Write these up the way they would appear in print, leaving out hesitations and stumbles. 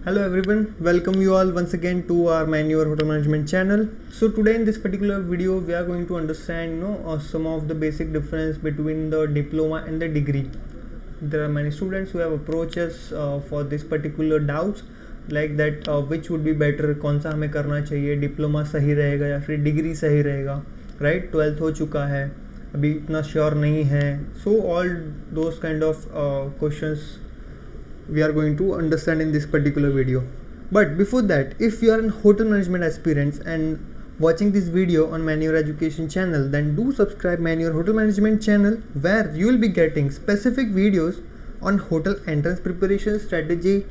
Hello everyone, welcome you all once again to our Manure Hotel Management channel. So today in this particular video we are going to understand some of the basic difference between the diploma and the degree. There are many students who have approached us for this particular doubts like that which would be better, कौन सा हमें करना चाहिए, diploma सही रहेगा या फिर degree सही रहेगा, राइट? 12th हो चुका है, अभी इतना श्योर नहीं है. So all those kind of questions we are going to understand in this particular video. But before that, if you are an hotel management aspirants and watching this video on Manure Education channel, then do subscribe Manure Hotel Management channel, where you will be getting specific videos on hotel entrance preparation strategy,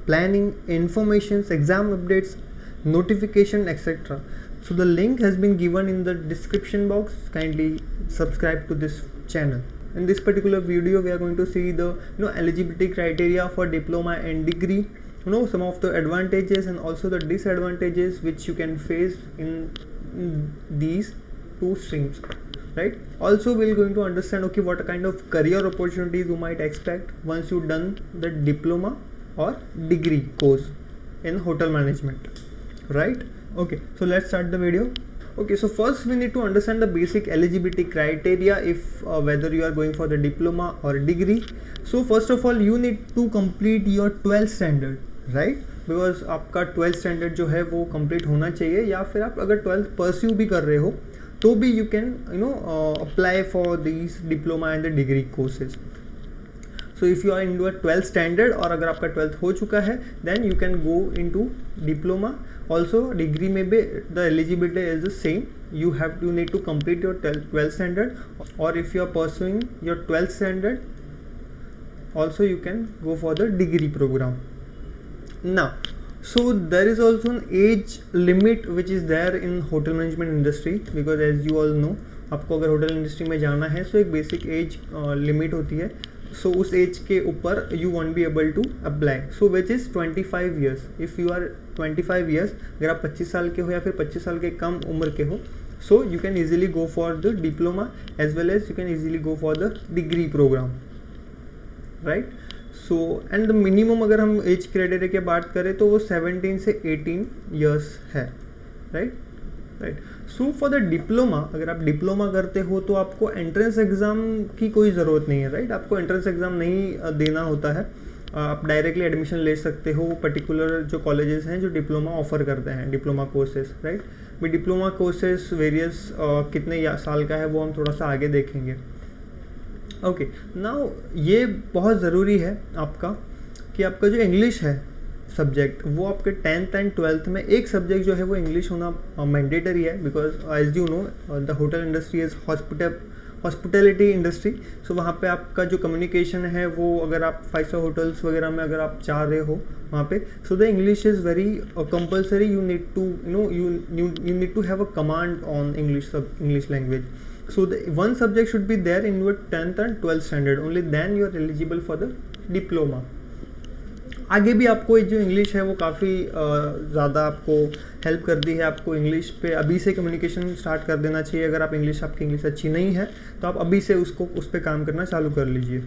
planning, informations, exam updates, notification, etc. So the link has been given in the description box. Kindly subscribe to this channel. In this particular video we are going to see the eligibility criteria for diploma and degree, some of the advantages and also the disadvantages which you can face in these two streams, right? Also we're going to understand what kind of career opportunities you might expect once you've done the diploma or degree course in hotel management, right? Okay, so let's start the video. Okay, so first we need to understand the basic eligibility criteria if whether you are going for the diploma or degree. So first of all you need to complete your 12th standard, right? Because आपका 12th standard जो है वो complete होना चाहिए, या फिर आप अगर 12th pursue भी कर रहे हो तो भी you can apply for these diploma and the degree courses. So if you are in your 12th standard और अगर आपका 12th हो चुका है then you can go into diploma. Also degree में भी the eligibility is the same. You need to complete your 12th standard, or if you are pursuing your 12th standard also you can go for the degree program. Now so there is also an age limit which is there in hotel management industry, because as you all know आपको अगर hotel industry में जाना है so एक basic age limit होती है. सो उस age के ऊपर you won't be able to apply, so which is 25 years. If you are 25 years, अगर आप 25 साल के हो या फिर 25 साल के कम उम्र के हो, so you can easily go for the diploma as well as you can easily go for the degree program, right? So and the minimum अगर हम एज क्राइटेरिया की बात करें तो वो 17 से 18 ईयर्स है, right? So for the diploma, अगर आप डिप्लोमा करते हो तो आपको एंट्रेंस एग्ज़ाम की कोई ज़रूरत नहीं है, राइट? आपको एंट्रेंस एग्ज़ाम नहीं देना होता है, आप डायरेक्टली एडमिशन ले सकते हो पर्टिकुलर जो कॉलेजेस हैं जो डिप्लोमा ऑफर करते हैं, डिप्लोमा कोर्सेज, राइट? भी डिप्लोमा कोर्सेज वेरियस कितने साल का है वो हम थोड़ा सा आगे देखेंगे. ओके, नाउ ये बहुत ज़रूरी है आपका कि आपका जो इंग्लिश है सब्जेक्ट वो आपके 10th एंड 12th में एक सब्जेक्ट जो है वो इंग्लिश होना मैंडेटरी है, because as you know the hotel industry is hospitality industry. So वहाँ पे आपका जो कम्युनिकेशन है वो अगर आप 5 स्टार होटल्स वगैरह में अगर आप जा रहे हो वहाँ पे, so the English is very compulsory. You need to you need to have a command on English language. So the one subject should be there in your 10th and 12th standard, only then you are eligible for the diploma. आगे भी आपको जो English है वो काफ़ी ज़्यादा आपको help कर दी है. आपको इंग्लिश पे अभी से कम्युनिकेशन स्टार्ट कर देना चाहिए. अगर आपकी इंग्लिश अच्छी नहीं है तो आप अभी से उस पर काम करना चालू कर लीजिए.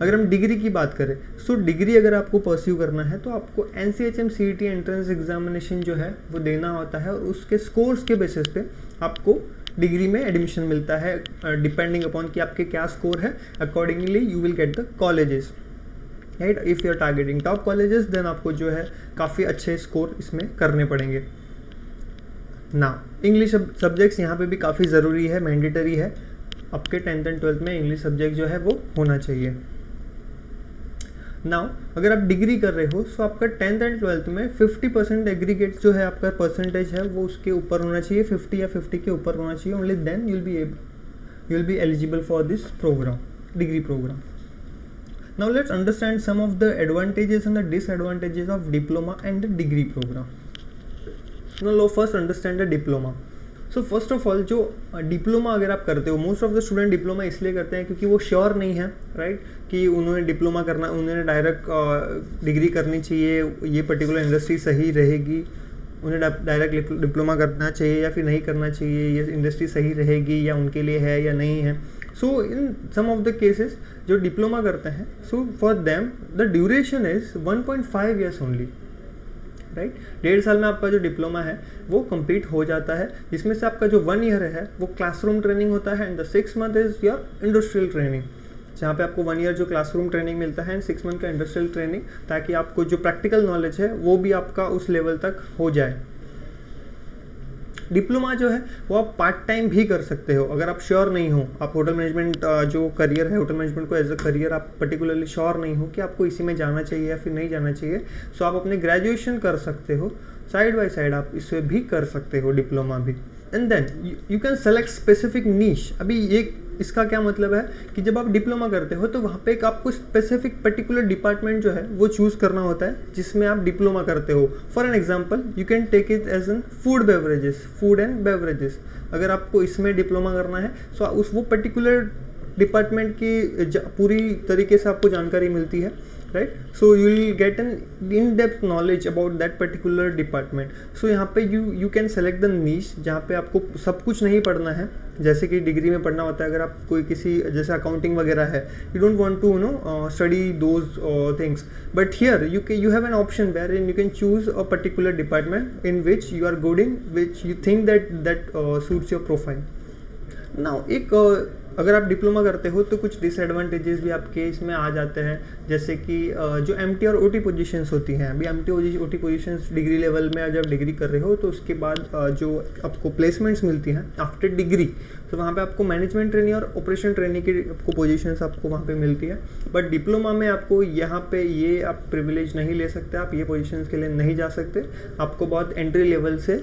अगर हम डिग्री की बात करें, सो डिग्री अगर आपको परस्यू करना है तो आपको NCHM CET एंट्रेंस एग्जामिनेशन जो है वो देना होता है, और उसके स्कोर्स के बेसिस पे आपको डिग्री में एडमिशन मिलता है. डिपेंडिंग अपॉन कि आपके क्या स्कोर है, accordingly you will get the colleges, right? If you are targeting top colleges then आपको जो है काफ़ी अच्छे स्कोर इसमें करने पड़ेंगे. ना इंग्लिश सब्जेक्ट्स यहाँ पे भी काफ़ी ज़रूरी है, मैंडेटरी है. आपके 10th एंड 12th में इंग्लिश सब्जेक्ट जो है वो होना चाहिए. नाउ अगर आप डिग्री कर रहे हो सो आपका 10th एंड 12th में 50% एग्रीगेट जो है आपका परसेंटेज है वो उसके ऊपर होना चाहिए, 50 या 50 के ऊपर होना चाहिए. Only then you will be eligible for this program, degree program. Now let's understand some of the advantages and the disadvantages of diploma and the degree program. Now first understand the diploma. So first of all जो diploma अगर आप करते हो, most of the student diploma इसलिए करते हैं क्योंकि वो श्योर नहीं है, राइट? कि उन्होंने डिप्लोमा करना, उन्होंने डायरेक्ट डिग्री करनी चाहिए, ये पर्टिकुलर इंडस्ट्री सही रहेगी, उन्हें डायरेक्ट डिप्लोमा करना चाहिए या फिर नहीं करना चाहिए, ये इंडस्ट्री सही रहेगी या उनके लिए है या नहीं है. सो इन सम ऑफ द केसेस जो डिप्लोमा करते हैं, so for them the duration is 1.5 years only, right. 1.5 साल में आपका जो डिप्लोमा है वो कंप्लीट हो जाता है, जिसमें से आपका जो 1 ईयर है वो क्लासरूम ट्रेनिंग होता है and the 6 month is your industrial training, जहाँ पे आपको 1 ईयर जो क्लासरूम ट्रेनिंग मिलता है एंड 6 मंथ का इंडस्ट्रियल ट्रेनिंग, ताकि आपको जो प्रैक्टिकल नॉलेज है वो भी आपका उस लेवल तक हो जाए। डिप्लोमा जो है वो आप पार्ट टाइम भी कर सकते हो अगर आप श्योर नहीं हो, आप होटल मैनेजमेंट जो करियर है, होटल मैनेजमेंट को एज अ करियर आप पर्टिकुलरली श्योर नहीं हो कि आपको इसी में जाना चाहिए या फिर नहीं जाना चाहिए, सो आप अपने ग्रेजुएशन कर सकते हो, साइड बाय साइड आप इसे भी कर सकते हो डिप्लोमा भी। And then you can select specific niche. अभी ये इसका क्या मतलब है कि जब आप डिप्लोमा करते हो तो वहाँ पे एक आपको स्पेसिफिक पर्टिकुलर डिपार्टमेंट जो है वो चूज़ करना होता है जिसमें आप डिप्लोमा करते हो। For an example you can take it as an food and beverages. अगर आपको इसमें डिप्लोमा करना है सो उस वो पर्टिकुलर डिपार्टमेंट की पूरी तरीके से आपको जानकारी मिलती है, right. So you will get an in depth knowledge about that particular department. So यहाँ पे you can select the niche जहाँ पे आपको सब कुछ नहीं पढ़ना है, जैसे कि डिग्री में पढ़ना होता है। अगर आप कोई किसी जैसे अकाउंटिंग वगैरह है, you don't want to study those things, but here you have an option where in you can choose a particular department in which you are good in, which you think that suits your profile. Now एक अगर आप diploma करते हो तो कुछ disadvantages भी आपके इसमें आ जाते हैं, जैसे कि जो एमटी और ओटी पोजीशंस होती हैं। अभी MT OT positions degree level में जब डिग्री कर रहे हो तो उसके बाद जो आपको प्लेसमेंट्स मिलती हैं आफ्टर डिग्री, तो वहाँ पे आपको मैनेजमेंट ट्रेनिंग और ऑपरेशन ट्रेनिंग की आपको पोजीशंस आपको वहाँ पे मिलती है। बट डिप्लोमा में आपको यहाँ पे ये आप प्रिविलेज नहीं ले सकते, आप ये पोजीशंस के लिए नहीं जा सकते, आपको बहुत एंट्री लेवल से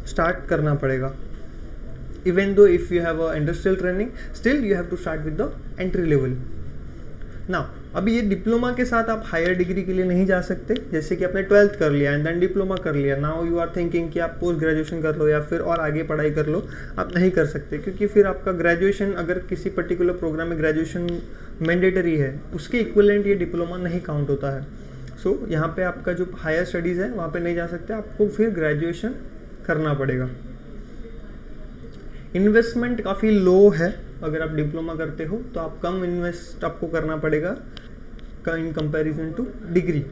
स्टार्ट करना पड़ेगा। Even though if you have a industrial training, still you have to start with the entry level. Now, अभी ये डिप्लोमा के साथ आप हायर डिग्री के लिए नहीं जा सकते, जैसे कि आपने 12th कर लिया एंड देन डिप्लोमा कर लिया, नाउ यू आर थिंकिंग कि आप पोस्ट ग्रेजुएशन कर लो या फिर और आगे पढ़ाई कर लो, आप नहीं कर सकते, क्योंकि फिर आपका ग्रेजुएशन, अगर किसी पर्टिकुलर प्रोग्राम में ग्रेजुएशन मैंडेटरी है, उसके इक्विवेलेंट ये डिप्लोमा नहीं काउंट होता है। सो यहाँ पे आपका जो हायर स्टडीज़ है वहाँ पे नहीं जा सकते, आपको फिर ग्रेजुएशन करना पड़ेगा। इन्वेस्टमेंट काफ़ी लो है, अगर आप डिप्लोमा करते हो तो आप कम इन्वेस्ट आपको करना पड़ेगा इन कंपैरिजन टू डिग्री।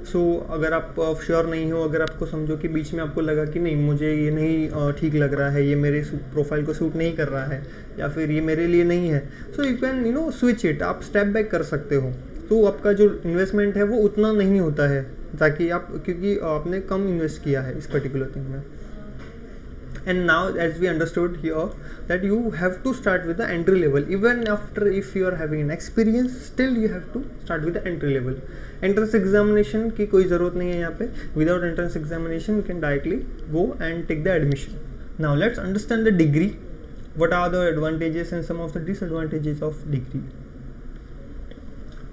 सो अगर आप श्योर नहीं हो, अगर आपको समझो कि बीच में आपको लगा कि नहीं मुझे ये नहीं ठीक लग रहा है, ये मेरे प्रोफाइल को सूट नहीं कर रहा है या फिर ये मेरे लिए नहीं है, सो यू कैन स्विच इट, आप स्टेप बैक कर सकते हो। तो आपका जो इन्वेस्टमेंट है वो उतना नहीं होता है, ताकि आप, क्योंकि आपने कम इन्वेस्ट किया है इस पर्टिकुलर थिंग में। And now as we understood here that you have to start with the entry level, even after if you are having an experience, still you have to start with the entry level. Entrance examination की कोई ज़रूरत नहीं है यहाँ पे, without entrance examination you can directly go and take the admission. Now let's understand the degree. What are the advantages and some of the disadvantages of degree?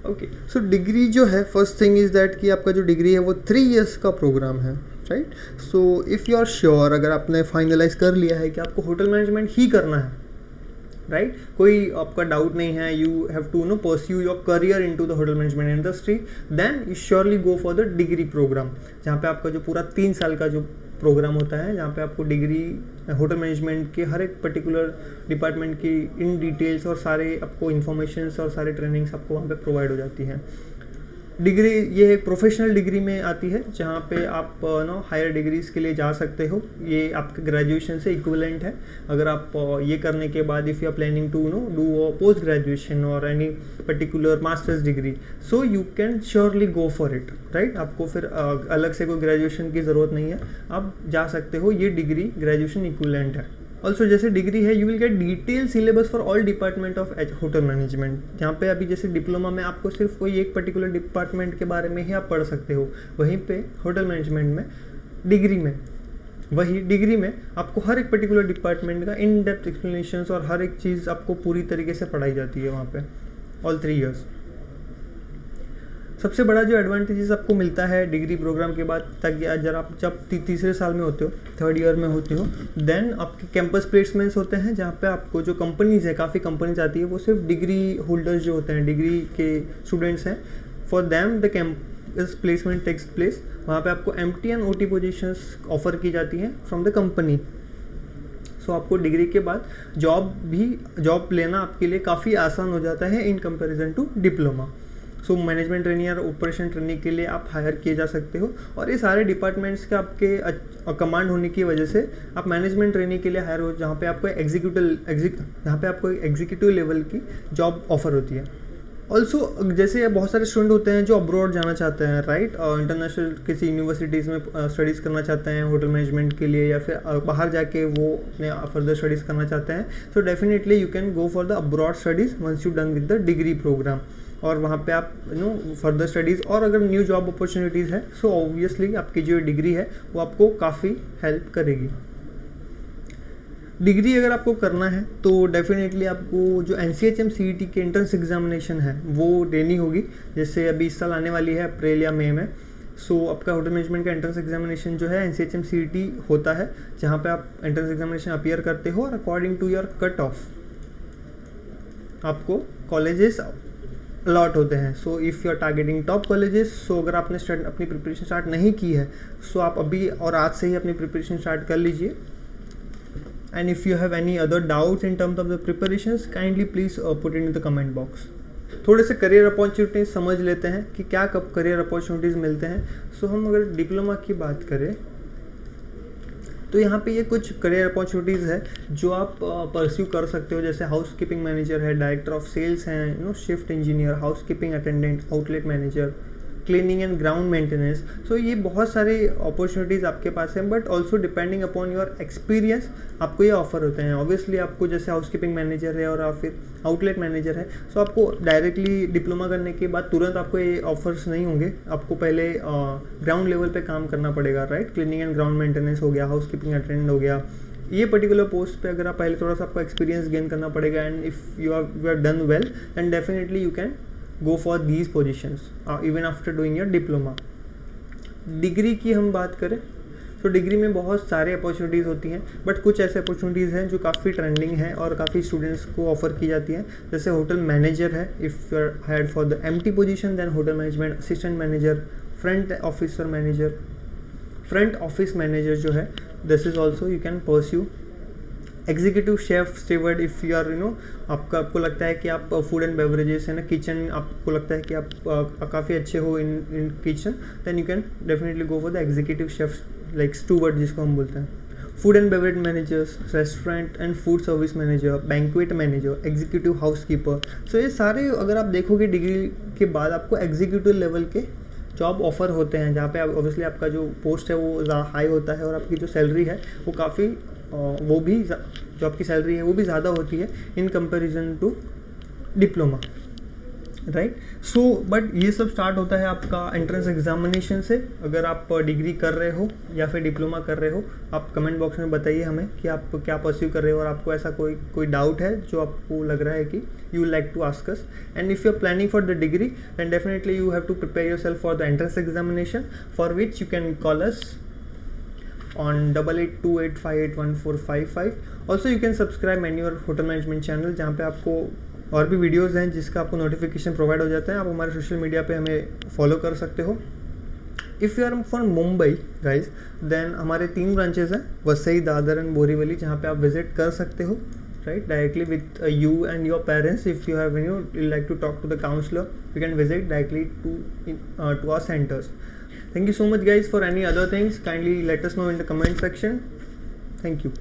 Okay, so degree जो है, first thing is that कि आपका जो degree है वो 3 years का programme है, right. So if you are sure, अगर आपने फाइनलाइज कर लिया है कि आपको होटल मैनेजमेंट ही करना है, राइट, कोई आपका डाउट नहीं है, you have to pursue your career into the hotel management industry, then you surely go for the degree programme, जहाँ पे आपका जो पूरा 3 साल का जो प्रोग्राम होता है, जहाँ पे आपको डिग्री होटल मैनेजमेंट के हर एक पर्टिकुलर डिपार्टमेंट की इन डिटेल्स और सारे आपको इन्फॉर्मेशंस और सारे ट्रेनिंग्स आपको वहाँ पे प्रोवाइड हो जाती हैं। डिग्री ये एक प्रोफेशनल डिग्री में आती है, जहाँ पे आप हायर डिग्रीज के लिए जा सकते हो, ये आपके ग्रेजुएशन से इक्विवेलेंट है। अगर आप ये करने के बाद if you are planning to do post graduation और any particular masters degree, so you can surely go for it, right. आपको फिर अलग से कोई ग्रेजुएशन की ज़रूरत नहीं है, आप जा सकते हो, ये डिग्री ग्रेजुएशन इक्विवेलेंट है। ऑल्सो जैसे डिग्री है, you will gate detail syllabus for all department of hotel management, जहाँ पे अभी जैसे डिप्लोमा में आपको सिर्फ कोई एक पर्टिकुलर डिपार्टमेंट के बारे में ही आप पढ़ सकते हो, वहीं पे होटल मैनेजमेंट में डिग्री में आपको हर एक पर्टिकुलर डिपार्टमेंट का इन डेप्थ एक्सप्लेनेशंस और हर एक चीज़ आपको पूरी तरीके से पढ़ाई जाती है वहाँ पे, ऑल 3 years। सबसे बड़ा जो एडवांटेजेस आपको मिलता है डिग्री प्रोग्राम के बाद, ताकि जब तीसरे साल में होते हो, 3rd ईयर में होते हो, देन आपके कैंपस प्लेसमेंट्स होते हैं, जहाँ पे आपको जो कंपनीज़ है, काफ़ी कंपनीज आती है, वो सिर्फ डिग्री होल्डर्स जो होते हैं, डिग्री के स्टूडेंट्स हैं, for them the campus placement takes place. वहाँ पे आपको MT and OT positions offer की जाती हैं फ्रॉम द कंपनी। सो आपको डिग्री के बाद जॉब लेना आपके लिए काफ़ी आसान हो जाता है in comparison to diploma. So management training या ऑपरेशन ट्रेनिंग के लिए आप हायर किए जा सकते हो, और ये सारे डिपार्टमेंट्स के आपके कमांड होने की वजह से आप मैनेजमेंट ट्रेनिंग के लिए हायर हो, जहाँ पे आपको एग्जीक्यूटिव लेवल की जॉब ऑफर होती है। ऑल्सो जैसे बहुत सारे स्टूडेंट होते हैं जो अब्रॉड जाना चाहते हैं, राइट, इंटरनेशनल किसी यूनिवर्सिटीज़ में स्टडीज़ करना चाहते हैं होटल मैनेजमेंट के लिए, या फिर बाहर जाके वो अपने फर्दर स्टडीज़ करना चाहते हैं। So definitely you can go for the abroad studies once you done with the degree programme, और वहाँ पे आप फर्दर स्टडीज़ और अगर न्यू जॉब अपॉर्चुनिटीज़ है, सो ऑब्वियसली आपकी जो डिग्री है वो आपको काफ़ी हेल्प करेगी। डिग्री अगर आपको करना है तो डेफिनेटली आपको जो NCHM CET के एंट्रेंस एग्जामिनेशन है वो देनी होगी, जैसे अभी इस साल आने वाली है अप्रैल या मई में। सो आपका होटल मैनेजमेंट का एंट्रेंस एग्जामिनेशन जो है NCHM CET होता है, जहाँ पे आप एंट्रेंस एग्जामिनेशन अपीयर करते हो, और according to your cut off आपको कॉलेजेस अलॉट होते हैं। So if you are targeting top colleges, so अगर आपने अपनी प्रिपरेशन स्टार्ट नहीं की है, सो आप अभी और आज से ही अपनी प्रिपरेशन स्टार्ट कर लीजिए। And if you have any other doubts in terms of the preparations, kindly please put it in the comment box. थोड़े से करियर अपॉर्चुनिटीज समझ लेते हैं कि क्या कब करियर अपॉर्चुनिटीज़ मिलते हैं। सो हम अगर डिप्लोमा की बात करें तो यहाँ पे ये कुछ करियर अपॉर्चुनिटीज़ है जो आप परस्यू कर सकते हो, जैसे हाउस कीपिंग मैनेजर है, डायरेक्टर ऑफ सेल्स हैं, shift engineer, house keeping attendant, outlet manager, cleaning and ground maintenance. So ये बहुत सारे अपॉर्चुनिटीज़ आपके पास हैं, but also depending upon your experience आपको ये ऑफर होते हैं। ऑब्वियसली आपको जैसे हाउस कीपिंग मैनेजर है और फिर आउटलेट मैनेजर है, सो आपको डायरेक्टली डिप्लोमा करने के बाद तुरंत आपको ये ऑफर्स नहीं होंगे, आपको पहले ग्राउंड लेवल पे काम करना पड़ेगा, right. Cleaning and ground maintenance हो गया, हाउस कीपिंग अटेंडेंट हो गया, ये पर्टिकुलर पोस्ट पे अगर आप पहले थोड़ा सा आपको एक्सपीरियंस गेन करना पड़ेगा, and if you are done well then definitely you can go for these positions even after doing your diploma। Degree की हम बात करें तो डिग्री में बहुत सारे अपॉर्चुनिटीज़ होती हैं, बट कुछ ऐसे अपॉर्चुनिटीज़ हैं जो काफ़ी ट्रेंडिंग है और काफ़ी स्टूडेंट्स को ऑफर की जाती हैं। जैसे होटल मैनेजर है, if you are hired for the MT position, then hotel management assistant manager, front office manager जो है, this is also you can pursue. Executive chef steward, if you are आपको लगता है कि आप फूड एंड बेवरेजेस है ना, kitchen, आपको लगता है कि आप काफ़ी अच्छे हो in kitchen, then you can definitely go for the executive chef like steward जिसको हम बोलते हैं। Food and beverage managers, restaurant and food service manager, banquet manager, executive house keeper. So ये सारे अगर आप देखोगे डिग्री के बाद आपको एग्जीक्यूटिव लेवल के जॉब ऑफर होते हैं, जहाँ पे ऑब्वियसली आपका जो पोस्ट है वो हाई होता है, और आपकी जो सैलरी है वो काफ़ी वो भी जो आपकी सैलरी है वो भी ज़्यादा होती है in comparison to diploma, right. So but ये सब स्टार्ट होता है आपका एंट्रेंस एग्जामिनेशन से। अगर आप डिग्री कर रहे हो या फिर डिप्लोमा कर रहे हो, आप कमेंट बॉक्स में बताइए हमें कि आप क्या परस्यू कर रहे हो, और आपको ऐसा कोई डाउट है जो आपको लग रहा है कि you like to ask us. And if you are planning for the degree then definitely you have to prepare yourself for the entrance examination, for which you can call us on 8828581455। Also you can subscribe Manure hotel management channel, जहाँ पे आपको और भी videos हैं जिसका आपको notification provide हो जाता है। आप हमारे सोशल मीडिया पे हमें फॉलो कर सकते हो। If you are from Mumbai guys, then हमारे 3 ब्रांचेज हैं, वसई, दादर एंड बोरीवली, जहाँ पे आप विजिट कर सकते हो, right, directly with you and your parents. If you have you like to talk to the counselor, you can visit directly to our centers. Thank you so much guys. For any other things, kindly let us know in the comment section. Thank you.